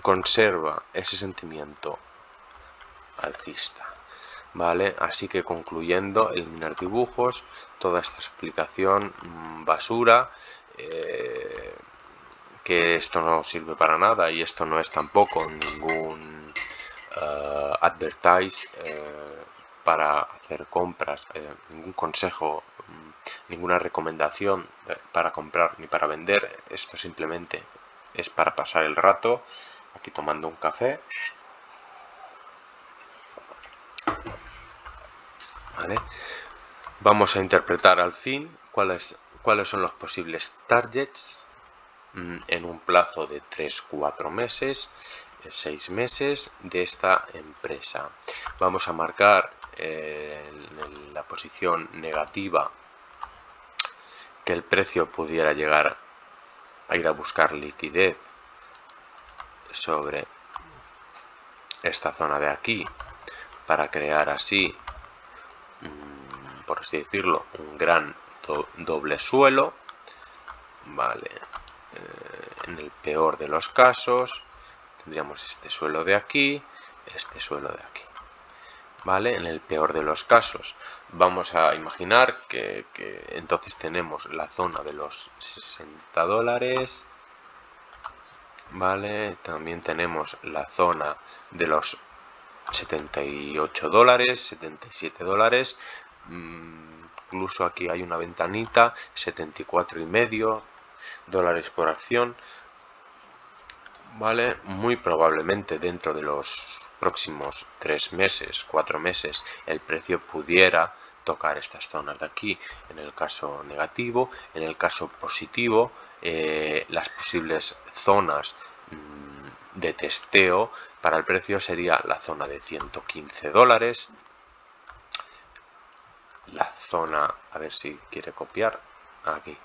conserva ese sentimiento alcista. Vale, así que concluyendo, eliminar dibujos, toda esta explicación basura, que esto no sirve para nada, y esto no es tampoco ningún advertise para hacer compras, ningún consejo, ninguna recomendación para comprar ni para vender. Esto simplemente es para pasar el rato aquí tomando un café. ¿Vale? Vamos a interpretar al fin cuáles son los posibles targets en un plazo de 3-4 meses, 6 meses de esta empresa. Vamos a marcar la posición negativa, que el precio pudiera llegar a ir a buscar liquidez sobre esta zona de aquí, para crear así, por así decirlo, un gran doble suelo. Vale, en el peor de los casos tendríamos este suelo de aquí, este suelo de aquí. Vale, en el peor de los casos vamos a imaginar que entonces tenemos la zona de los 60 dólares. Vale, también tenemos la zona de los 78 dólares, 77 dólares. Incluso aquí hay una ventanita, 74,5 dólares por acción. Vale, muy probablemente dentro de los próximos 3 meses, 4 meses, el precio pudiera tocar estas zonas de aquí, en el caso negativo. En el caso positivo, las posibles zonas de testeo para el precio sería la zona de 115 dólares, la zona, a ver si quiere copiar, aquí,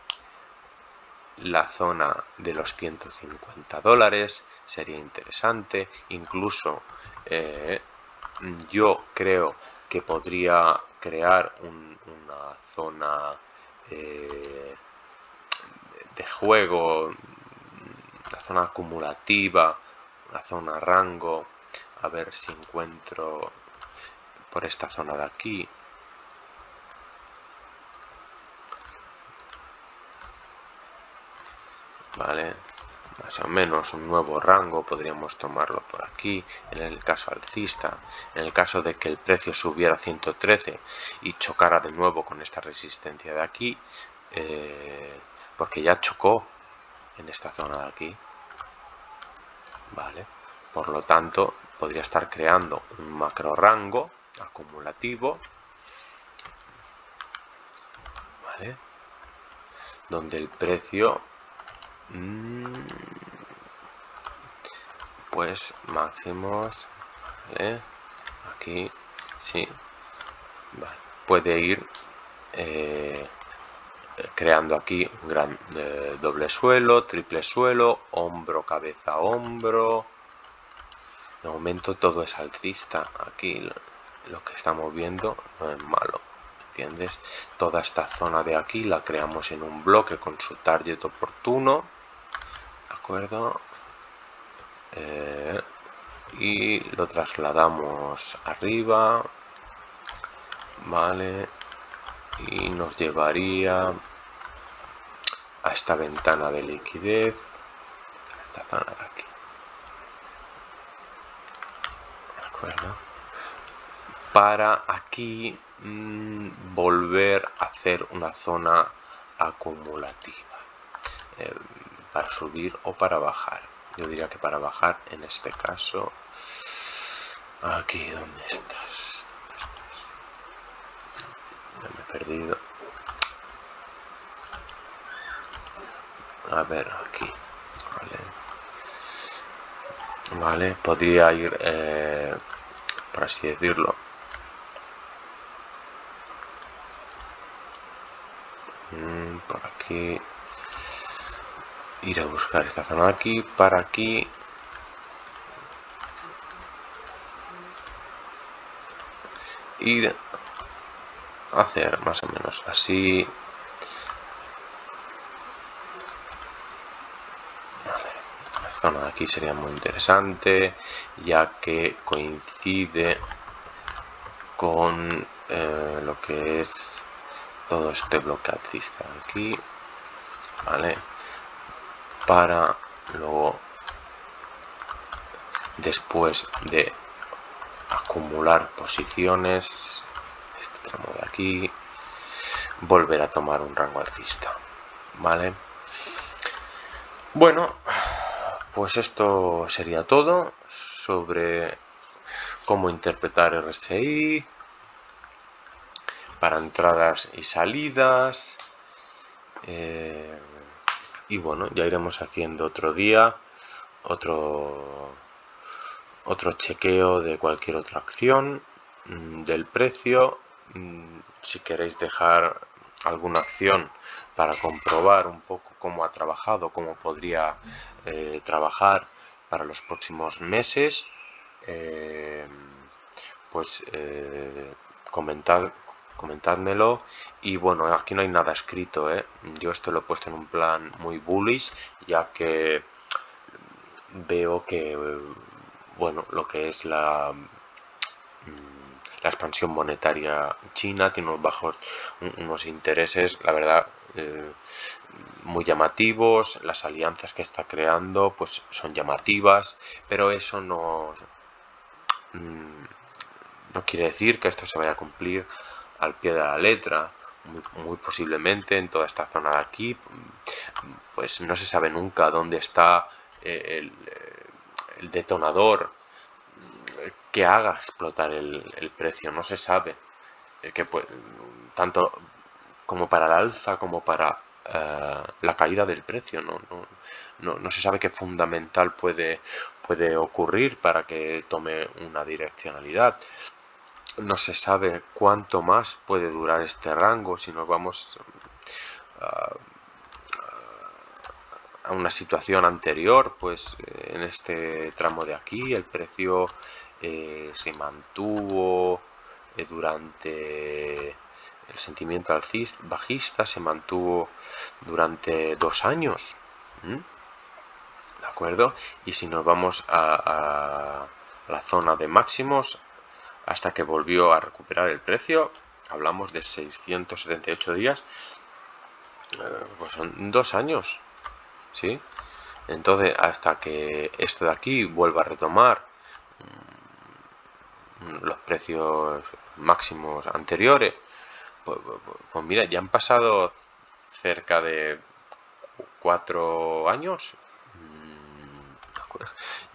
la zona de los 150 dólares sería interesante. Incluso yo creo que podría crear una zona de juego, la zona acumulativa, la zona rango. A ver si encuentro por esta zona de aquí. Vale, más o menos un nuevo rango podríamos tomarlo por aquí, en el caso alcista. En el caso de que el precio subiera a 113 y chocara de nuevo con esta resistencia de aquí, porque ya chocó en esta zona de aquí. Vale, por lo tanto podría estar creando un macro rango acumulativo, ¿vale?, donde el precio pues máximos, ¿vale?, aquí, sí, vale. Puede ir creando aquí un gran doble suelo, triple suelo, hombro, cabeza, hombro. De momento todo es alcista. Aquí lo que estamos viendo no es malo, ¿entiendes? Toda esta zona de aquí la creamos en un bloque con su target oportuno, ¿de acuerdo? Y lo trasladamos arriba, vale, y nos llevaría a esta ventana de liquidez, esta zona de aquí, ¿de acuerdo? Para aquí volver a hacer una zona acumulativa, para subir o para bajar. Yo diría que para bajar en este caso. Aquí, ¿dónde estás? Ya me he perdido. A ver, aquí. Vale, podría ir, por así decirlo, por aquí, ir a buscar esta zona de aquí, para aquí, ir a hacer más o menos así. Vale, la zona de aquí sería muy interesante, ya que coincide con lo que es todo este bloque alcista de aquí, vale, para luego, después de acumular posiciones, este tramo de aquí, volver a tomar un rango alcista, vale. Bueno, pues esto sería todo sobre cómo interpretar RSI para entradas y salidas, y bueno, ya iremos haciendo otro día otro chequeo de cualquier otra acción, del precio. Si queréis dejar alguna acción para comprobar un poco cómo ha trabajado, cómo podría trabajar para los próximos meses, pues comentádmelo. Y bueno, aquí no hay nada escrito, yo esto lo he puesto en un plan muy bullish, ya que veo que bueno, lo que es la expansión monetaria china tiene unos intereses, la verdad, muy llamativos. Las alianzas que está creando pues son llamativas, pero eso no quiere decir que esto se vaya a cumplir al pie de la letra. Muy posiblemente en toda esta zona de aquí pues no se sabe nunca dónde está el detonador que haga explotar el precio. No se sabe que tanto como para el alza como para la caída del precio. No se sabe qué fundamental puede ocurrir para que tome una direccionalidad. No se sabe cuánto más puede durar este rango. Si nos vamos a una situación anterior, pues en este tramo de aquí el precio se mantuvo durante el sentimiento bajista, se mantuvo durante 2 años, ¿de acuerdo? Y si nos vamos a la zona de máximos, hasta que volvió a recuperar el precio, hablamos de 678 días, pues son 2 años, ¿sí? Entonces, hasta que esto de aquí vuelva a retomar los precios máximos anteriores, pues mira, ya han pasado cerca de 4 años.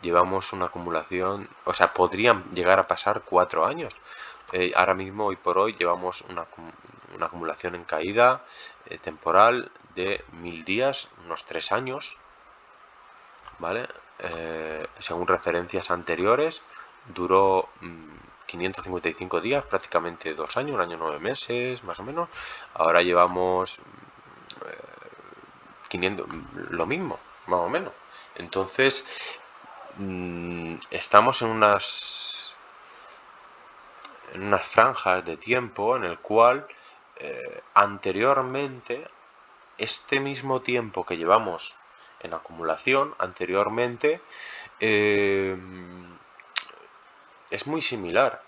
Llevamos una acumulación, o sea, podrían llegar a pasar 4 años. Ahora mismo, hoy por hoy, llevamos una acumulación en caída temporal de 1000 días, unos 3 años, ¿vale? Según referencias anteriores, duró 555 días, prácticamente 2 años, 1 año 9 meses, más o menos. Ahora llevamos 500, lo mismo, más o menos. Entonces, estamos en unas franjas de tiempo en el cual anteriormente, este mismo tiempo que llevamos en acumulación, anteriormente, es muy similar,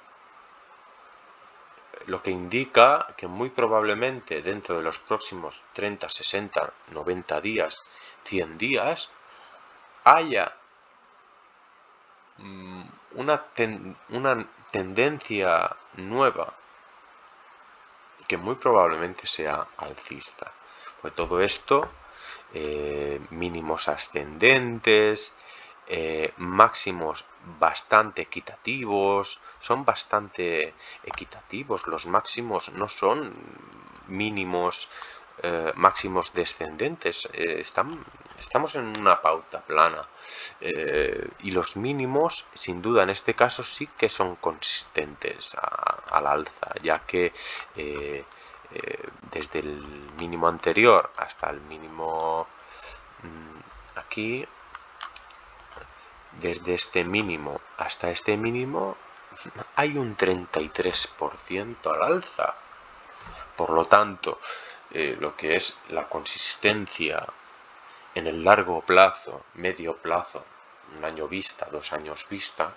lo que indica que muy probablemente dentro de los próximos 30, 60, 90 días, 100 días, haya una tendencia nueva que muy probablemente sea alcista. Pues todo esto, mínimos ascendentes, máximos bastante equitativos, son bastante equitativos. Los máximos no son mínimos máximos descendentes, estamos en una pauta plana, y los mínimos sin duda en este caso sí que son consistentes al alza, ya que desde el mínimo anterior hasta el mínimo aquí, desde este mínimo hasta este mínimo, hay un 33% al alza. Por lo tanto, lo que es la consistencia en el largo plazo, medio plazo, 1 año vista, 2 años vista,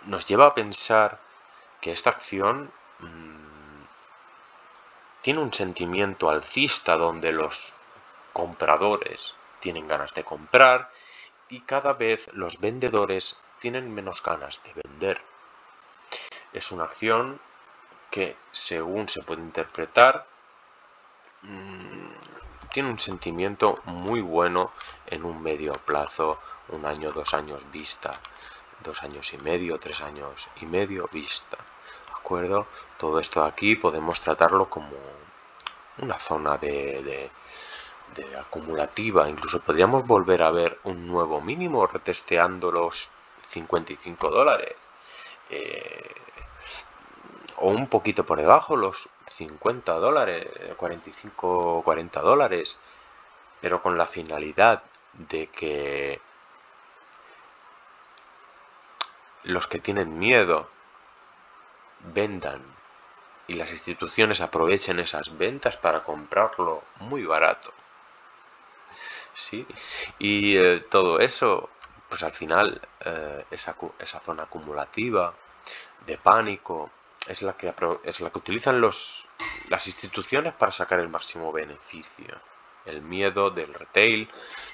nos lleva a pensar que esta acción tiene un sentimiento alcista donde los compradores tienen ganas de comprar y cada vez los vendedores tienen menos ganas de vender. Es una acción que, según se puede interpretar, tiene un sentimiento muy bueno en un medio plazo, 1 año, 2 años vista, 2 años y medio, 3 años y medio vista. ¿De acuerdo? Todo esto aquí podemos tratarlo como una zona de acumulativa. Incluso podríamos volver a ver un nuevo mínimo retesteando los $55. O un poquito por debajo, los $50, 45, 40 dólares, pero con la finalidad de que los que tienen miedo vendan y las instituciones aprovechen esas ventas para comprarlo muy barato. ¿Sí? Y todo eso, pues al final, esa zona acumulativa de pánico, es la que utilizan las instituciones para sacar el máximo beneficio. El miedo del retail,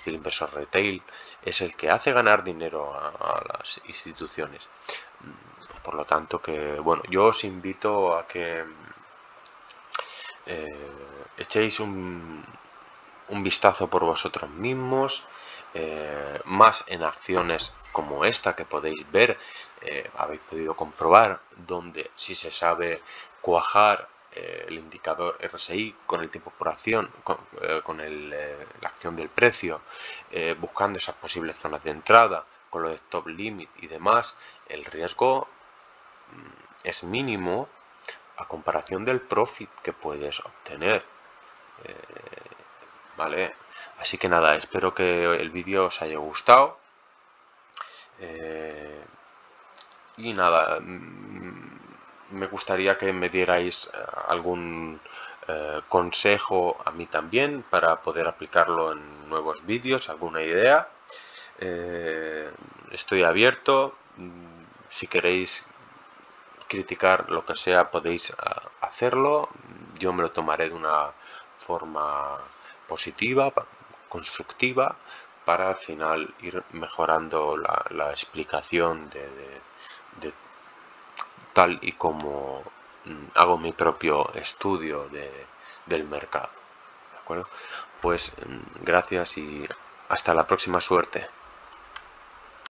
del inversor retail, es el que hace ganar dinero a las instituciones. Por lo tanto, que bueno, yo os invito a que echéis un vistazo por vosotros mismos, más en acciones como esta que podéis ver, habéis podido comprobar donde si se sabe cuajar el indicador RSI con el tiempo por acción, con la acción del precio, buscando esas posibles zonas de entrada, con los stop limit y demás, el riesgo es mínimo a comparación del profit que puedes obtener. Vale, así que nada, espero que el vídeo os haya gustado. Y nada, me gustaría que me dierais algún consejo a mí también para poder aplicarlo en nuevos vídeos, alguna idea. Estoy abierto. Si queréis criticar lo que sea, podéis hacerlo. Yo me lo tomaré de una forma positiva, constructiva, para al final ir mejorando la explicación de tal y como hago mi propio estudio del mercado. ¿De acuerdo? Pues gracias y hasta la próxima. Suerte.